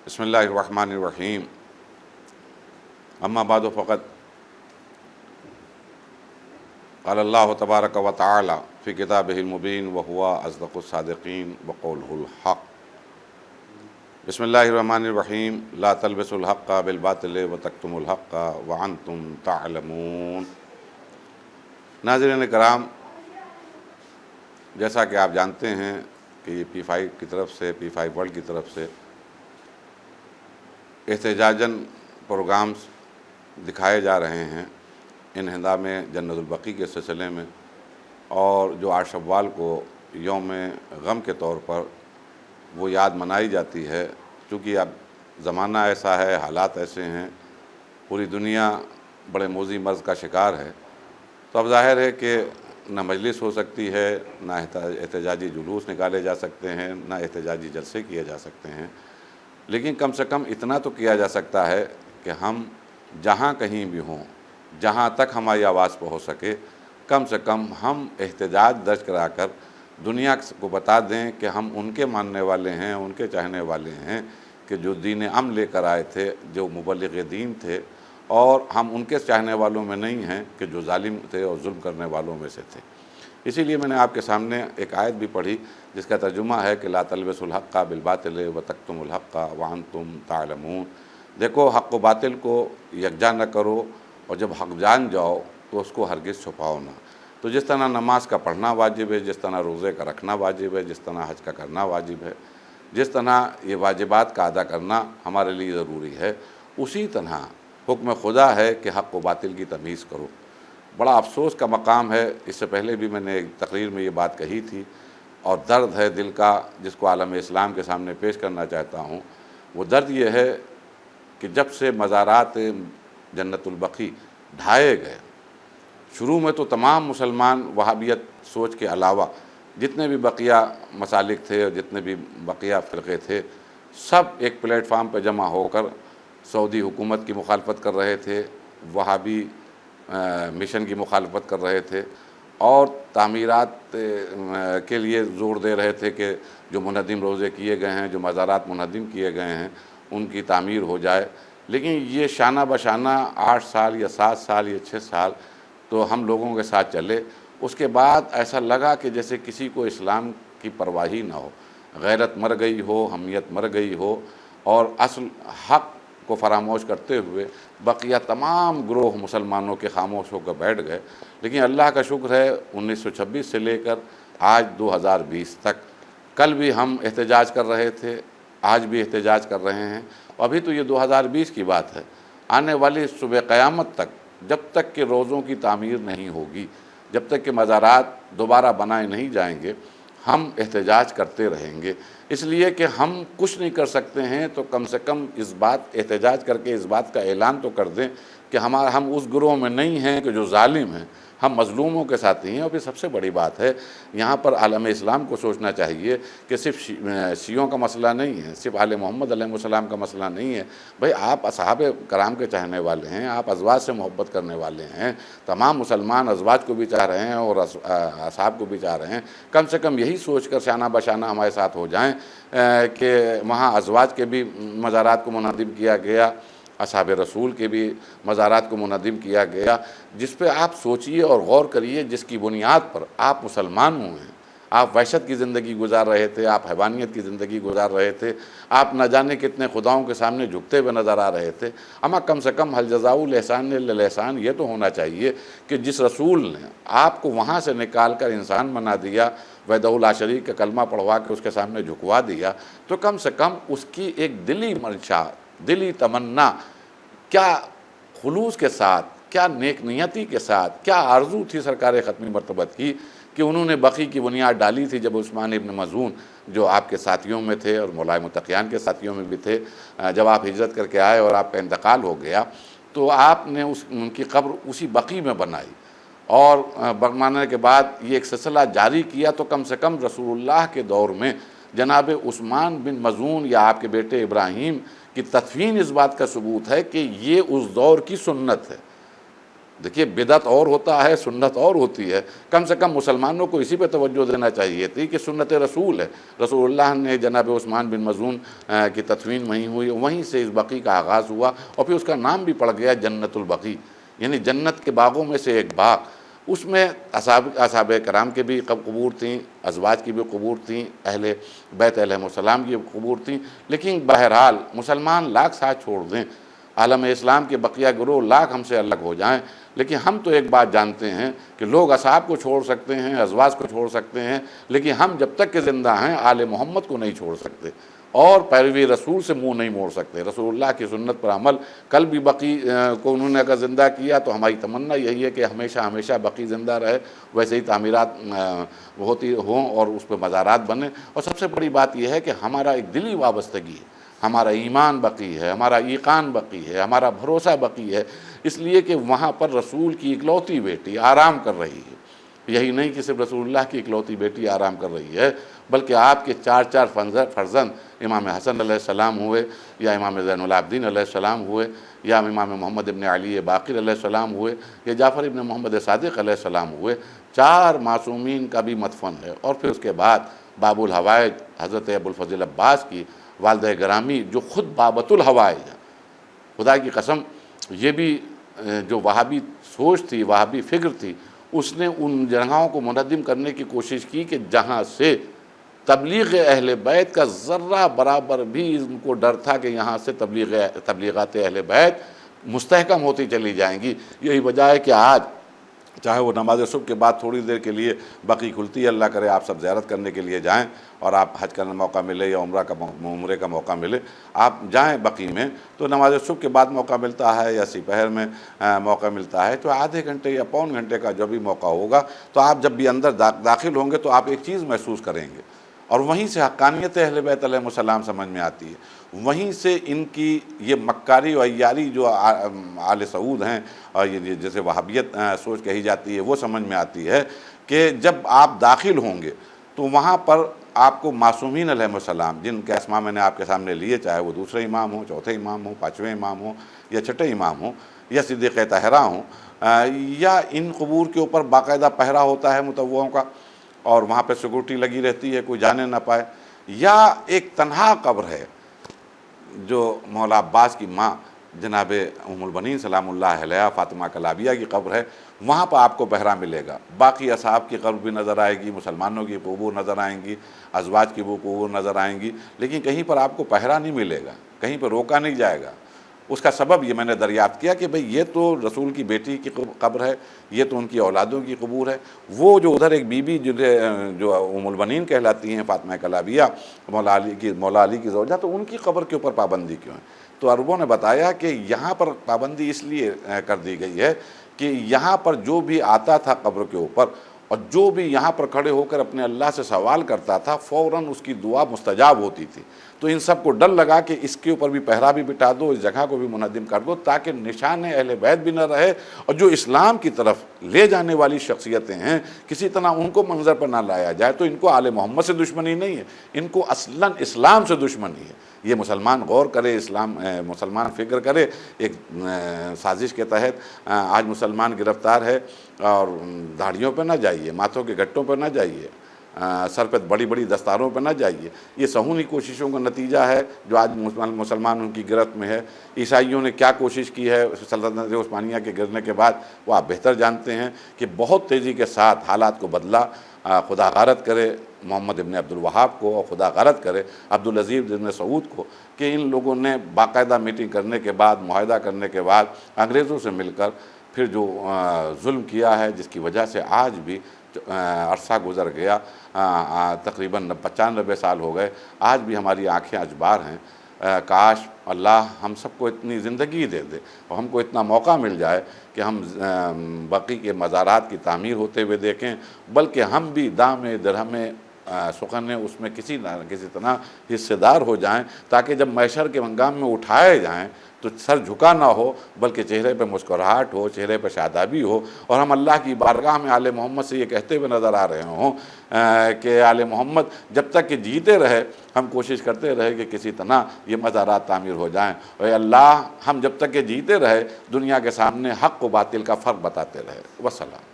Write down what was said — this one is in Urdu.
بسم اللہ الرحمن الرحیم اما بعد فقط قال اللہ تبارک و تعالی فی کتابہ المبین وہو اصدق الصادقین وقولہ الحق۔ بسم اللہ الرحمن الرحیم لا تلبسوا الحق بالباطل وتکتموا الحق وانتم تعلمون۔ ناظرین کرام، جیسا کہ آپ جانتے ہیں کہ یہ P5 کی طرف سے P5 ورلڈ کی طرف سے احتجاجاً پروگرامز دکھائے جا رہے ہیں انہدام جنت البقیع کے سلسلے میں، اور جو 8 شوال کو یوم غم کے طور پر وہ یاد منائی جاتی ہے۔ چونکہ اب زمانہ ایسا ہے، حالات ایسے ہیں، پوری دنیا بڑے موذی مرض کا شکار ہے، تو اب ظاہر ہے کہ نہ مجلس ہو سکتی ہے، نہ احتجاجی جلوس نکالے جا سکتے ہیں، نہ احتجاجی جلسے کیے جا سکتے ہیں، لیکن کم سے کم اتنا تو کیا جا سکتا ہے کہ ہم جہاں کہیں بھی ہوں، جہاں تک ہماری آواز پہنچ سکے، کم سے کم ہم احتجاج درج کرا کر دنیا کو بتا دیں کہ ہم ان کے ماننے والے ہیں، ان کے چاہنے والے ہیں کہ جو دین امن لے کر آئے تھے، جو مبلغ دین تھے، اور ہم ان کے چاہنے والوں میں نہیں ہیں کہ جو ظالم تھے اور ظلم کرنے والوں میں سے تھے۔ اسی لیے میں نے آپ کے سامنے ایک آیت بھی پڑھی جس کا ترجمہ ہے کہ لا تلبسوا الحق بالباطل وتکتموا الحق وانتم تعلمون۔ دیکھو، حق و باطل کو یکجا نہ کرو، اور جب حق جان جاؤ تو اس کو ہرگز چھپاؤ نہ۔ تو جس طرح نماز کا پڑھنا واجب ہے، جس طرح روزے کا رکھنا واجب ہے، جس طرح حج کا کرنا واجب ہے، جس طرح یہ واجبات کا ادا کرنا ہمارے لیے ضروری ہے، اسی طرح حکم خدا ہے کہ حق و باطل کی تمیز کرو۔ بڑا افسوس کا مقام ہے، اس سے پہلے بھی میں نے ایک تقریر میں یہ بات کہی تھی، اور درد ہے دل کا جس کو عالم اسلام کے سامنے پیش کرنا چاہتا ہوں۔ وہ درد یہ ہے کہ جب سے مزارات جنت البقیع ڈھائے گئے، شروع میں تو تمام مسلمان وہابیت سوچ کے علاوہ جتنے بھی بقیہ مسالک تھے اور جتنے بھی بقیہ فرقے تھے، سب ایک پلیٹ فارم پہ جمع ہو کر سعودی حکومت کی مخالفت کر رہے تھے، وہابی مشن کی مخالفت کر رہے تھے، اور تعمیرات کے لیے زور دے رہے تھے کہ جو منہدم روزے کیے گئے ہیں، جو مزارات منہدم کیے گئے ہیں، ان کی تعمیر ہو جائے۔ لیکن یہ شانہ بشانہ 8 سال یا 7 سال یا 6 سال تو ہم لوگوں کے ساتھ چلے۔ اس کے بعد ایسا لگا کہ جیسے کسی کو اسلام کی پرواہ ہی نہ ہو، غیرت مر گئی ہو، حمیت مر گئی ہو، اور اصل حق کو فراموش کرتے ہوئے بقیہ تمام گروہ مسلمانوں کے خاموش ہو کر بیٹھ گئے۔ لیکن اللہ کا شکر ہے 1926 سے لے کر آج 2020 تک، کل بھی ہم احتجاج کر رہے تھے، آج بھی احتجاج کر رہے ہیں۔ ابھی تو یہ 2020 کی بات ہے، آنے والی صبح قیامت تک جب تک کہ روزوں کی تعمیر نہیں ہوگی، جب تک کہ مزارات دوبارہ بنائے نہیں جائیں گے، ہم احتجاج کرتے رہیں گے۔ اس لیے کہ ہم کچھ نہیں کر سکتے ہیں تو کم سے کم اس بات احتجاج کر کے اس بات کا اعلان تو کر دیں کہ ہم اس گروہ میں نہیں ہیں کہ جو ظالم ہیں، ہم مظلوموں کے ساتھ ہی ہیں۔ اور پھر سب سے بڑی بات ہے، یہاں پر عالم اسلام کو سوچنا چاہیے کہ صرف شیعوں کا مسئلہ نہیں ہے، صرف آل محمد علیہ السلام کا مسئلہ نہیں ہے۔ بھئی، آپ اصحاب کرام کے چاہنے والے ہیں، آپ ازواج سے محبت کرنے والے ہیں، تمام مسلمان ازواج کو بھی چاہ رہے ہیں اور اصحاب کو بھی چاہ رہے ہیں۔ کم سے کم یہی سوچ کر شانہ بشانہ ہمارے ساتھ ہو جائیں کہ وہاں ازواج کے بھی مزارات کو منہدم کیا گیا، اصحاب رسول کے بھی مزارات کو منہدم کیا گیا، جس پہ آپ سوچئے اور غور کریے، جس کی بنیاد پر آپ مسلمان ہوئے ہیں۔ آپ وحشت کی زندگی گزار رہے تھے، آپ حیوانیت کی زندگی گزار رہے تھے، آپ نہ جانے کتنے خداؤں کے سامنے جھکتے ہوئے نظر آ رہے تھے۔ اما کم سے کم حل جزاء الاحسان الا الاحسان، یہ تو ہونا چاہیے کہ جس رسول نے آپ کو وہاں سے نکال کر انسان بنا دیا، وحدہ لا شریک کا کلمہ پڑھوا کے اس کے سامنے جھکوا دیا، تو کم سے کم اس کی ایک دلی منشا، دلی تمنا، کیا خلوص کے ساتھ، کیا نیک نیتی کے ساتھ، کیا آرزو تھی سرکار ختمی مرتبت کی کہ انہوں نے بقیع کی بنیاد ڈالی تھی جب عثمان ابن مظعون، جو آپ کے ساتھیوں میں تھے اور مولا متقیان کے ساتھیوں میں بھی تھے، جب آپ ہجرت کر کے آئے اور آپ کا انتقال ہو گیا تو آپ نے ان کی قبر اسی بقیع میں بنائی، اور برمانے کے بعد یہ ایک سلسلہ جاری کیا۔ تو کم سے کم رسول اللہ کے دور میں جناب عثمان بن مظعون یا آپ کے بیٹے ابراہیم کی تدفین اس بات کا ثبوت ہے کہ یہ اس دور کی سنت ہے۔ دیکھیے بدعت اور ہوتا ہے، سنت اور ہوتی ہے. کم سے کم مسلمانوں کو اسی پہ توجہ دینا چاہیے تھی کہ سنت رسول ہے. رسول اللہ نے جناب عثمان بن مظعون کی تدفین وہیں ہوئی، وہیں سے اس بقیع کا آغاز ہوا اور پھر اس کا نام بھی پڑ گیا جنت البقیع، یعنی جنت کے باغوں میں سے ایک باغ. اس میں اصحاب کرام کے بھی قبور تھیں، ازواج کی بھی قبور تھیں، اہل بیت علیہم السلام کی قبور تھیں. لیکن بہرحال مسلمان لاکھ ساتھ چھوڑ دیں، عالم اسلام کے بقیہ گروہ لاکھ ہم سے الگ ہو جائیں، لیکن ہم تو ایک بات جانتے ہیں کہ لوگ اصحاب کو چھوڑ سکتے ہیں، ازواج کو چھوڑ سکتے ہیں، لیکن ہم جب تک کہ زندہ ہیں آل محمد کو نہیں چھوڑ سکتے اور پیروی رسول سے منہ نہیں موڑ سکتے. رسول اللہ کی سنت پر عمل. کل بھی بقیع کو انہوں نے اگر زندہ کیا تو ہماری تمنا یہی ہے کہ ہمیشہ ہمیشہ بقیع زندہ رہے، ویسے ہی تعمیرات ہوتی ہوں اور اس پہ مزارات بنیں. اور سب سے بڑی بات یہ ہے کہ ہمارا ایک دلی وابستگی ہے، ہمارا ایمان بقیع ہے، ہمارا ایقان بقیع ہے، ہمارا بھروسہ بقیع ہے، اس لیے کہ وہاں پر رسول کی اکلوتی بیٹی آرام کر رہی ہے. یہی نہیں کہ صرف رسول اللہ کی اکلوتی بیٹی آرام کر رہی ہے، بلکہ آپ کے چار چار فرزند امام حسن علیہ السلام ہوئے، یا امام زین العابدین علیہ السلام ہوئے، یا امام محمد ابن علی باقر علیہ السلام ہوئے، یا جعفر ابن محمد صادق علیہ السلام ہوئے. چار معصومین کا بھی مدفن ہے. اور پھر اس کے بعد باب الحوائج حضرت ابوالفضل عباس کی والدہ گرامی جو خود بابت الحوائج ہے. خدا کی قسم یہ بھی جو وہابی سوچ تھی، وہابی فکر تھی، اس نے ان جگہوں کو منظم کرنے کی کوشش کی کہ جہاں سے تبلیغ اہل بیت کا ذرہ برابر بھی ان کو ڈر تھا کہ یہاں سے تبلیغات اہل بیت مستحکم ہوتی چلی جائیں گی. یہی وجہ ہے کہ آج چاہے وہ نماز صبح کے بعد تھوڑی دیر کے لیے بقیع کھلتی ہے، اللہ کرے آپ سب زیارت کرنے کے لیے جائیں اور آپ حج کا موقع ملے یا عمرے کا موقع ملے، آپ جائیں بقیع میں تو نماز صبح کے بعد موقع ملتا ہے یا سپہر میں موقع ملتا ہے تو آدھے گھنٹے یا پون گھنٹے کا جو بھی موقع ہوگا تو آپ جب بھی اندر داخل ہوں گے تو آپ ایک چیز محسوس کریں گے، اور وہیں سے حقانیت اہل بیت علیہ السلام سمجھ میں آتی ہے. وہیں سے ان کی یہ مکاری و عیاری جو آل سعود ہیں اور یہ جیسے وہابیت سوچ کہی جاتی ہے وہ سمجھ میں آتی ہے کہ جب آپ داخل ہوں گے تو وہاں پر آپ کو معصومین علیہ السلام جن کے اسماء میں نے آپ کے سامنے لیے، چاہے وہ دوسرے امام ہوں، چوتھے امام ہوں، پانچویں امام ہوں یا چھٹے امام ہوں یا صدیق طاہرہ ہوں، یا ان قبور کے اوپر باقاعدہ پہرا ہوتا ہے متوعوں کا اور وہاں پہ سیکورٹی لگی رہتی ہے کوئی جانے نہ پائے، یا ایک تنہا قبر ہے جو مولا عباس کی ماں جناب ام البنین سلام اللہ علیہا فاطمہ کلابیہ کی قبر ہے، وہاں پر آپ کو پہرا ملے گا. باقی اصحاب کی قبر بھی نظر آئے گی، مسلمانوں کی قبور نظر آئیں گی، ازواج کی وہ قبور نظر آئیں گی، لیکن کہیں پر آپ کو پہرا نہیں ملے گا، کہیں پر روکا نہیں جائے گا. اس کا سبب یہ میں نے دریافت کیا کہ بھئی یہ تو رسول کی بیٹی کی قبر ہے، یہ تو ان کی اولادوں کی قبور ہے. وہ جو ادھر ایک بی بی جو ام البنین کہلاتی ہیں فاطمہ کلابیہ مولا علی کی زوجہ، تو ان کی قبر کے اوپر پابندی کیوں ہے؟ تو عربوں نے بتایا کہ یہاں پر پابندی اس لیے کر دی گئی ہے کہ یہاں پر جو بھی آتا تھا قبر کے اوپر اور جو بھی یہاں پر کھڑے ہو کر اپنے اللہ سے سوال کرتا تھا فوراً اس کی دعا مستجاب ہوتی تھی. تو ان سب کو ڈر لگا کہ اس کے اوپر بھی پہرا بھی بٹا دو، اس جگہ کو بھی منظم کر دو تاکہ نشان اہل بیت بھی نہ رہے، اور جو اسلام کی طرف لے جانے والی شخصیتیں ہیں کسی طرح ان کو منظر پر نہ لایا جائے. تو ان کو آل محمد سے دشمنی نہیں ہے، ان کو اصلاً اسلام سے دشمنی ہے. یہ مسلمان غور کرے، مسلمان فکر کرے. ایک سازش کے تحت آج مسلمان گرفتار ہے، اور داڑھیوں پہ نہ جائیے، ماتھوں کے گھٹوں پہ نہ جائیے، سر پہ بڑی بڑی دستاروں پہ نہ جائیے. یہ صہیونی کوششوں کا نتیجہ ہے جو آج مسلمان ان کی گرفت میں ہے. عیسائیوں نے کیا کوشش کی ہے سلطنت عثمانیہ کے گرنے کے بعد وہ آپ بہتر جانتے ہیں کہ بہت تیزی کے ساتھ حالات کو بدلا. خدا غارت کرے محمد ابن عبد الوہاب کو، اور خدا غارت کرے عبدالعزیز ابن سعود کو کہ ان لوگوں نے باقاعدہ میٹنگ کرنے کے بعد، معاہدہ کرنے کے بعد انگریزوں سے مل کر پھر جو ظلم کیا ہے، جس کی وجہ سے آج بھی عرصہ گزر گیا، تقریباً 95 سال ہو گئے، آج بھی ہماری آنکھیں اجبار ہیں. کاش اللہ ہم سب کو اتنی زندگی دے دے اور ہم کو اتنا موقع مل جائے کہ ہم بقیع کے مزارات کی تعمیر ہوتے ہوئے دیکھیں، بلکہ ہم بھی دام درہم سخن ہے اس میں کسی نہ کسی طرح حصے دار ہو جائیں، تاکہ جب محشر کے ہنگام میں اٹھائے جائیں تو سر جھکا نہ ہو، بلکہ چہرے پہ مسکراہٹ ہو، چہرے پہ شادابی ہو، اور ہم اللہ کی بارگاہ میں آل محمد سے یہ کہتے ہوئے نظر آ رہے ہوں کہ آل محمد جب تک کہ جیتے رہے ہم کوشش کرتے رہے کہ کسی طرح یہ مزارات تعمیر ہو جائیں، اور اے اللہ ہم جب تک کہ جیتے رہے دنیا کے سامنے حق و باطل کا فرق بتاتے رہے۔ وسلام۔